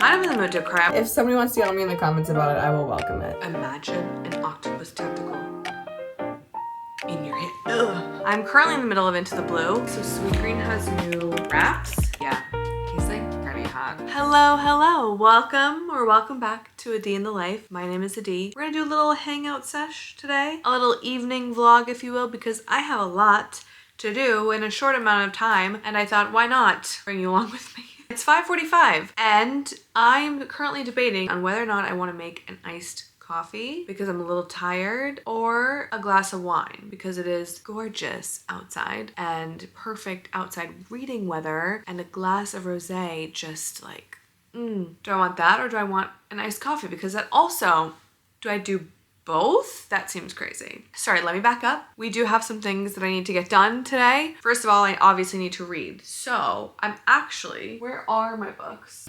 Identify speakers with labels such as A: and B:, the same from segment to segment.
A: kind of in the mood to cry.
B: If somebody wants to yell at me in the comments about it, I will welcome it.
A: Imagine an octopus tentacle in your hand. Ugh. I'm currently in the middle of Into the Blue. So Sweetgreen has new wraps. Yeah, he's like pretty hot. Hello. Welcome back to A D in the Life. My name is Adi. We're gonna do a little hangout sesh today. A little evening vlog, if you will, because I have a lot to do in a short amount of time. And I thought, why not bring you along with me? It's 5:45 and I'm currently debating on whether or not I want to make an iced coffee because I'm a little tired, or a glass of wine because it is gorgeous outside and perfect outside reading weather, and a glass of rosé just like, do I want that or do I want an iced coffee? Because that also, do I do both? That seems crazy. Sorry, let me back up. We do have some things that I need to get done today. First of all, I obviously need to read. So where are my books?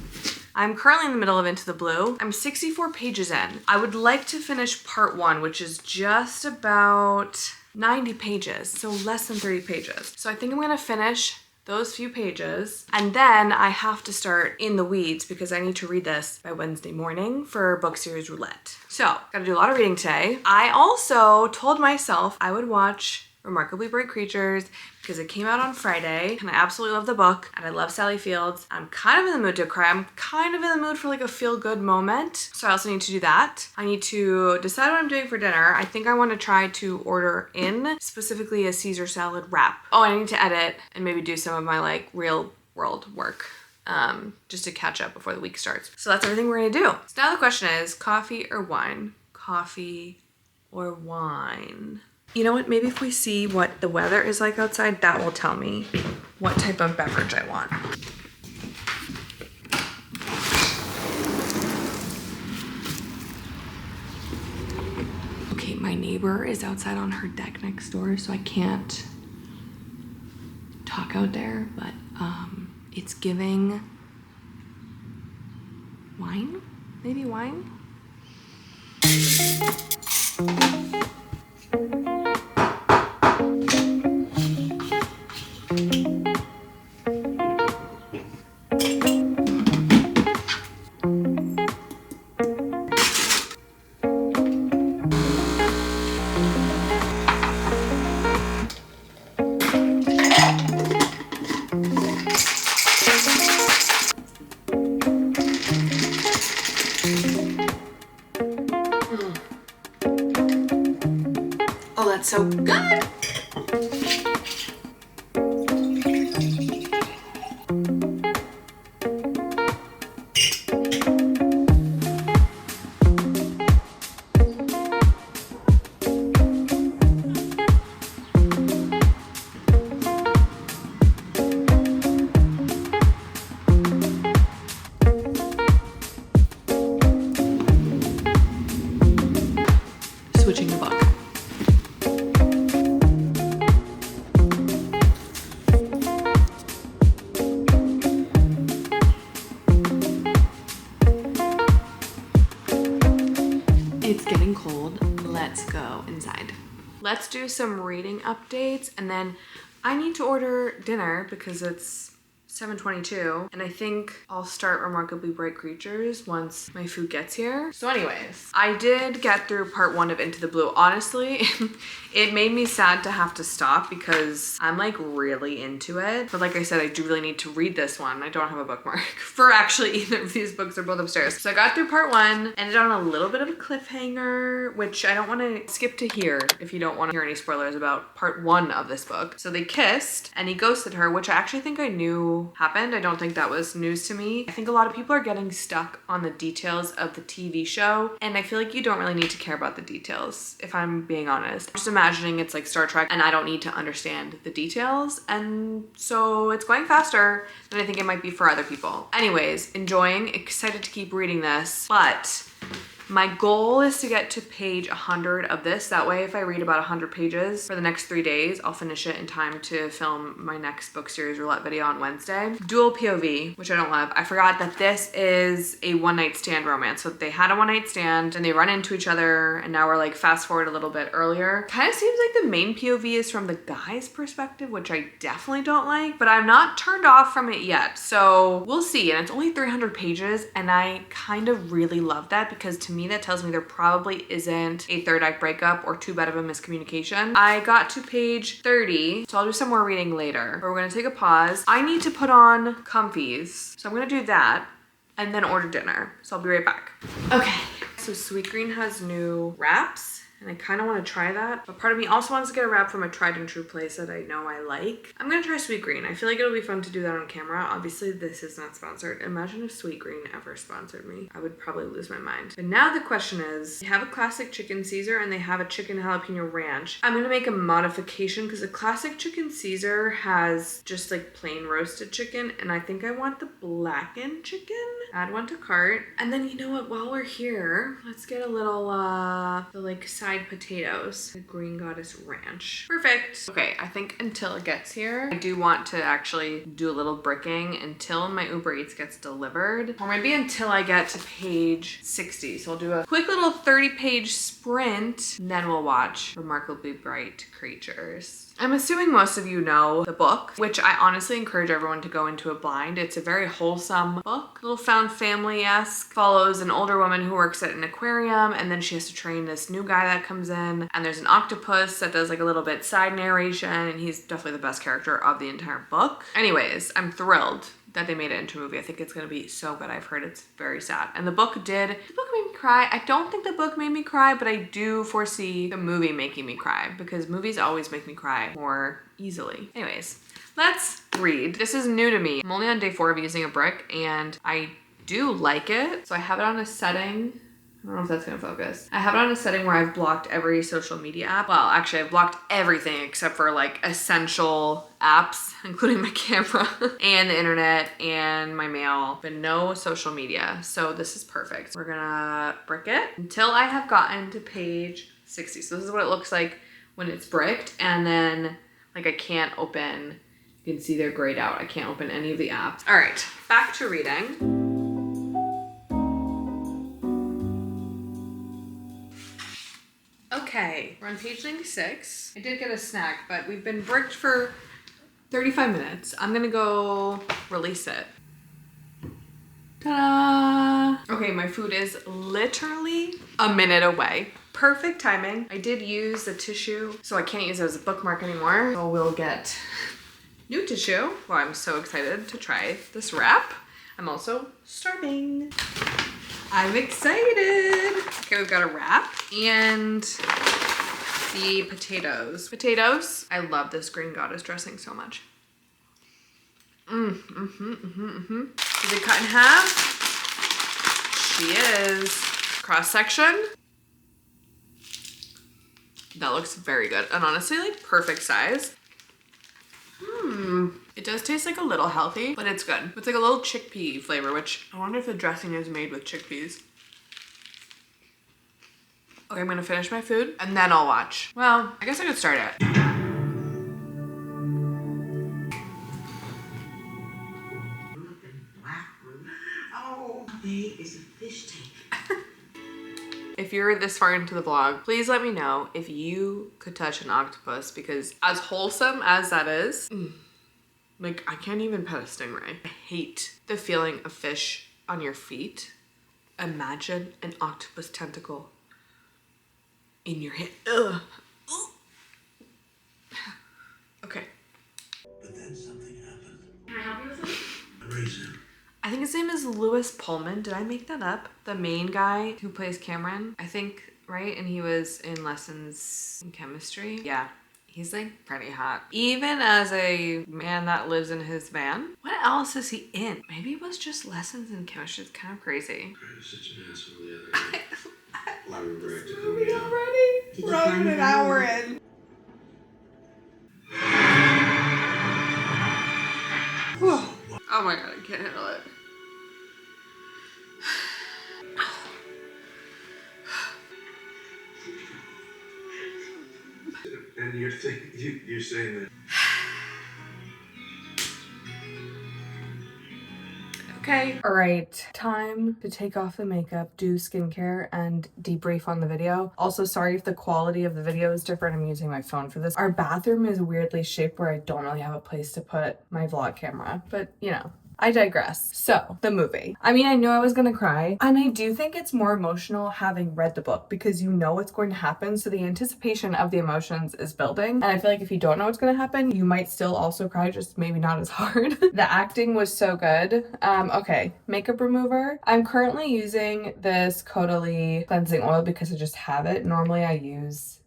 A: I'm currently in the middle of Into the Blue. I'm 64 pages in. I would like to finish part 1, which is just about 90 pages, so less than 30 pages. So I think I'm gonna finish those few pages, and then I have to start In the Weeds because I need to read this by Wednesday morning for book series roulette. So, gotta do a lot of reading today. I also told myself I would watch Remarkably Bright Creatures because it came out on Friday and I absolutely love the book and I love Sally Fields. I'm kind of in the mood to cry. I'm kind of in the mood for like a feel-good moment. So I also need to do that. I need to decide what I'm doing for dinner. I think I want to try to order in specifically a Caesar salad wrap. Oh, I need to edit and maybe do some of my like real world work just to catch up before the week starts. So that's everything we're gonna do. So now the question is, coffee or wine? Coffee or wine? You know what, maybe if we see what the weather is like outside, that will tell me what type of beverage I want. Okay, my neighbor is outside on her deck next door, so I can't talk out there, but it's giving wine? Maybe wine? Oh, that's so good. Switching the book. It's getting cold. Let's go inside. Let's do some reading updates, and then I need to order dinner because it's 7:22, and I think I'll start Remarkably Bright Creatures once my food gets here. So anyways, I did get through part 1 of Into the Blue. Honestly, it made me sad to have to stop because I'm like really into it. But like I said, I do really need to read this one. I don't have a bookmark for actually either of these books. Are both upstairs. So I got through part 1, ended on a little bit of a cliffhanger, which I don't want to skip to here if you don't want to hear any spoilers about part 1 of this book. So they kissed and he ghosted her, which I actually think I knew happened. I don't think that was news to me. I think a lot of people are getting stuck on the details of the TV show, and I feel like you don't really need to care about the details, if I'm being honest. I'm just imagining it's like Star Trek and I don't need to understand the details, and so it's going faster than I think it might be for other people. Anyways, enjoying, excited to keep reading this, but My goal is to get to page 100 of this. That way, if I read about 100 pages for the next 3 days, I'll finish it in time to film my next book series roulette video on Wednesday. Dual POV, which I don't love. I forgot that this is a one-night stand romance. So they had a one-night stand and they run into each other, and now we're like fast forward a little bit earlier. Kind of seems like the main POV is from the guy's perspective, which I definitely don't like, but I'm not turned off from it yet. So we'll see. And it's only 300 pages, and I kind of really love that, because to me that tells me there probably isn't a third act breakup or too bad of a miscommunication. I got to page 30, so I'll do some more reading later, but we're gonna take a pause. I need to put on comfies, so I'm gonna do that and then order dinner. So I'll be right back. Okay, so Sweetgreen has new wraps, and I kind of want to try that, but part of me also wants to get a wrap from a tried and true place that I know I like. I'm gonna try Sweetgreen. I feel like it'll be fun to do that on camera. Obviously, this is not sponsored. Imagine if Sweetgreen ever sponsored me. I would probably lose my mind. But now the question is, they have a classic chicken Caesar and they have a chicken jalapeno ranch. I'm gonna make a modification because the classic chicken Caesar has just like plain roasted chicken, and I think I want the blackened chicken. Add one to cart. And then you know what, while we're here, let's get a little the like side potatoes, the Green Goddess Ranch. Perfect. Okay, I think until it gets here, I do want to actually do a little bricking until my Uber Eats gets delivered, or maybe until I get to page 60. So I'll do a quick little 30-page sprint, and then we'll watch Remarkably Bright Creatures. I'm assuming most of you know the book, which I honestly encourage everyone to go into a blind. It's a very wholesome book, little found family-esque, follows an older woman who works at an aquarium, and then she has to train this new guy that comes in, and there's an octopus that does like a little bit side narration, and he's definitely the best character of the entire book. Anyways, I'm thrilled that they made it into a movie. I think it's gonna be so good. I've heard it's very sad. And the book made me cry. I don't think the book made me cry, but I do foresee the movie making me cry, because movies always make me cry more easily. Anyways, let's read. This is new to me. I'm only on day 4 of using a brick, and I do like it. So I have it on a setting. I don't know if that's gonna focus. I have it on a setting where I've blocked every social media app. Well, actually I've blocked everything except for like essential apps, including my camera and the internet and my mail, but no social media. So this is perfect. We're gonna brick it until I have gotten to page 60. So this is what it looks like when it's bricked. And then like I can't open, you can see they're grayed out. I can't open any of the apps. All right, back to reading. Okay, we're on page 96. I did get a snack, but we've been bricked for 35 minutes. I'm gonna go release it. Ta-da! Okay, my food is literally a minute away. Perfect timing. I did use the tissue, so I can't use it as a bookmark anymore. So we'll get new tissue. Well, I'm so excited to try this wrap. I'm also starving. I'm excited. Okay, we've got a wrap and the potatoes. Potatoes. I love this Green Goddess dressing so much. Is it cut in half? She is. Cross section. That looks very good. And honestly, like perfect size. It does taste like a little healthy, but it's good. It's like a little chickpea flavor, which I wonder if the dressing is made with chickpeas. Okay, I'm gonna finish my food and then I'll watch. Well, I guess I could start it.
C: Oh, big is a fish tank.
A: If you're this far into the vlog, please let me know if you could touch an octopus, because as wholesome as that is, like I can't even pet a stingray. I hate the feeling of fish on your feet. Imagine an octopus tentacle in your hand. Ugh. Okay.
C: But then something happened.
D: Can I help you with something?
C: A raisin.
A: I think his name is Louis Pullman. Did I make that up? The main guy who plays Cameron, I think, right? And he was in Lessons in Chemistry. Yeah, he's like pretty hot. Even as a man that lives in his van. What else is he in? Maybe it was just Lessons in Chemistry. It's kind of crazy.
C: I was such an asshole the other day. Why we were to come
A: Movie
C: down.
A: already?
B: Did
A: We're
B: you
A: only
B: find
A: an
B: the
A: hour
B: value?
A: in. Whew. Oh my god, I can't handle it.
D: And you're saying that.
A: Okay.
B: All right, time to take off the makeup, do skincare, and debrief on the video. Also, sorry if the quality of the video is different. I'm using my phone for this. Our bathroom is weirdly shaped where I don't really have a place to put my vlog camera, but you know. I digress. So, the movie. I mean, I knew I was gonna cry, and I do think it's more emotional having read the book because you know what's going to happen, so the anticipation of the emotions is building. And I feel like if you don't know what's gonna happen, you might still also cry, just maybe not as hard. The acting was so good. Okay, makeup remover. I'm currently using this Caudalie cleansing oil because I just have it. Normally I use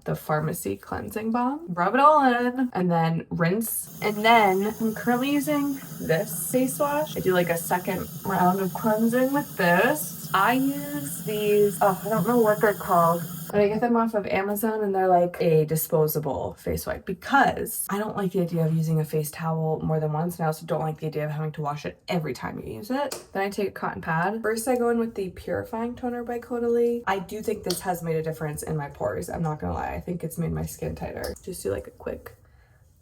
B: the pharmacy cleansing balm. Rub it all in and then rinse. And then I'm currently using this face wash. I do like a second round of cleansing with this. I use these, I don't know what they're called, but I get them off of Amazon and they're like a disposable face wipe because I don't like the idea of using a face towel more than once, and I also don't like the idea of having to wash it every time you use it. Then I take a cotton pad. First I go in with the Purifying Toner by Caudalie. I do think this has made a difference in my pores. I'm not gonna lie. I think it's made my skin tighter. Just do like a quick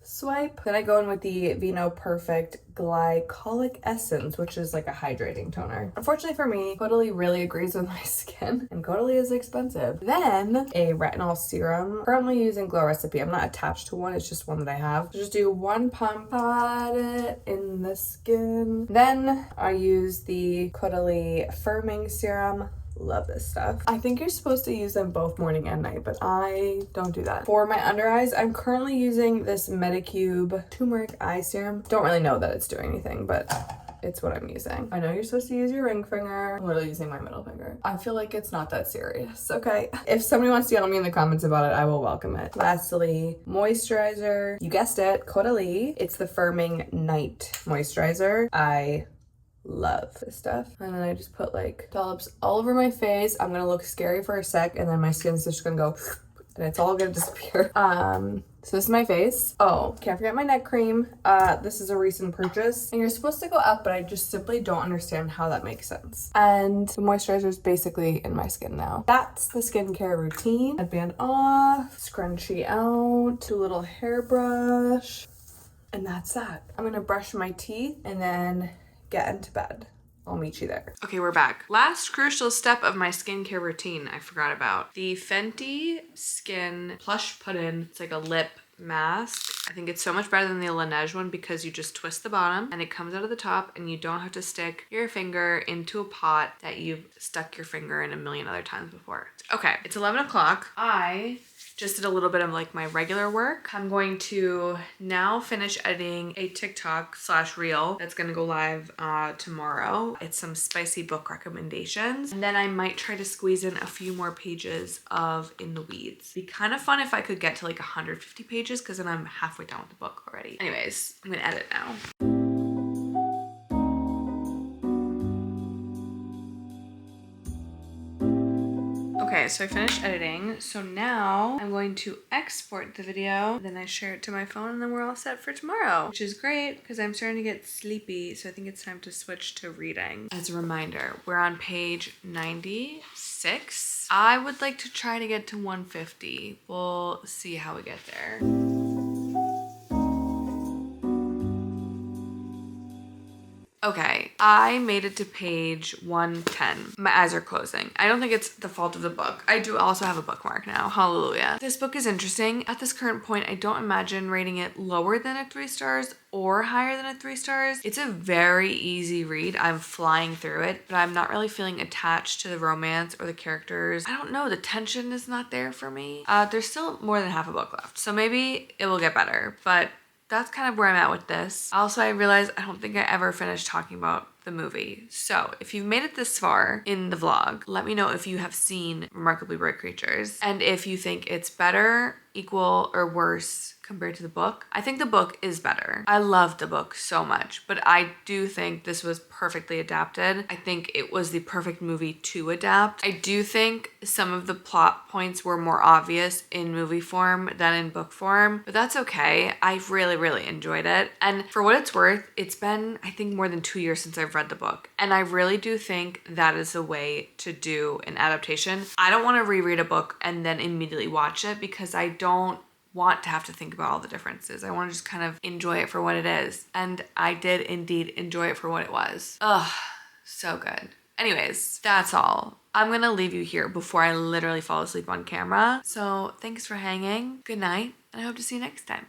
B: swipe. Then I go in with the Vino Perfect Glycolic Essence, which is like a hydrating toner. Unfortunately for me, Caudalie really agrees with my skin, and Caudalie is expensive. Then a retinol serum. Currently using Glow Recipe. I'm not attached to one, it's just one that I have. Just do one pump, pat it in the skin. Then I use the Caudalie Firming Serum. Love this stuff. I think you're supposed to use them both morning and night, but I don't do that. For my under eyes, I'm currently using this Medicube Turmeric Eye Serum. Don't really know that it's doing anything, but it's what I'm using. I know you're supposed to use your ring finger. I'm literally using my middle finger. I feel like it's not that serious, okay? If somebody wants to yell at me in the comments about it, I will welcome it. Lastly, moisturizer. You guessed it, Caudalie. It's the Firming Night Moisturizer. I love this stuff. And then I just put like dollops all over my face. I'm gonna look scary for a sec and then my skin's just gonna go and it's all gonna disappear. So this is my face. Oh, can't forget my neck cream. This is a recent purchase and you're supposed to go up, but I just simply don't understand how that makes sense. And the moisturizer is basically in my skin now. That's the skincare routine. Headband off, scrunchie out, do a little hairbrush, and that's that. I'm gonna brush my teeth and then get into bed. I'll meet you there.
A: Okay, we're back. Last crucial step of my skincare routine I forgot about. The Fenty Skin Plush Put-In. It's like a lip mask. I think it's so much better than the Laneige one because you just twist the bottom and it comes out of the top and you don't have to stick your finger into a pot that you've stuck your finger in a million other times before. Okay, it's 11 o'clock. I just did a little bit of like my regular work. I'm going to now finish editing a TikTok/reel that's gonna go live tomorrow. It's some spicy book recommendations. And then I might try to squeeze in a few more pages of In the Weeds. It'd be kind of fun if I could get to like 150 pages because then I'm halfway done with the book already. Anyways, I'm gonna edit now. Okay, so I finished editing. So now I'm going to export the video, then I share it to my phone, and then we're all set for tomorrow, which is great because I'm starting to get sleepy. So I think it's time to switch to reading. As a reminder, we're on page 96. I would like to try to get to 150. We'll see how we get there. Okay, I made it to page 110. My eyes are closing. I don't think it's the fault of the book. I do also have a bookmark now. Hallelujah. This book is interesting. At this current point, I don't imagine rating it lower than a 3 stars or higher than a 3 stars. It's a very easy read. I'm flying through it, but I'm not really feeling attached to the romance or the characters. I don't know, the tension is not there for me. There's still more than half a book left, so maybe it will get better, but that's kind of where I'm at with this. Also, I realized I don't think I ever finished talking about the movie. So if you've made it this far in the vlog, let me know if you have seen Remarkably Bright Creatures and if you think it's better, equal, or worse compared to the book. I think the book is better. I love the book so much, but I do think this was perfectly adapted. I think it was the perfect movie to adapt. I do think some of the plot points were more obvious in movie form than in book form, but that's okay. I really, really enjoyed it. And for what it's worth, it's been, I think, more than 2 years since I've read the book. And I really do think that is a way to do an adaptation. I don't want to reread a book and then immediately watch it because I don't want to have to think about all the differences. I want to just kind of enjoy it for what it is. And I did indeed enjoy it for what it was. Ugh, so good. Anyways, that's all. I'm gonna leave you here before I literally fall asleep on camera. So thanks for hanging. Good night, and I hope to see you next time.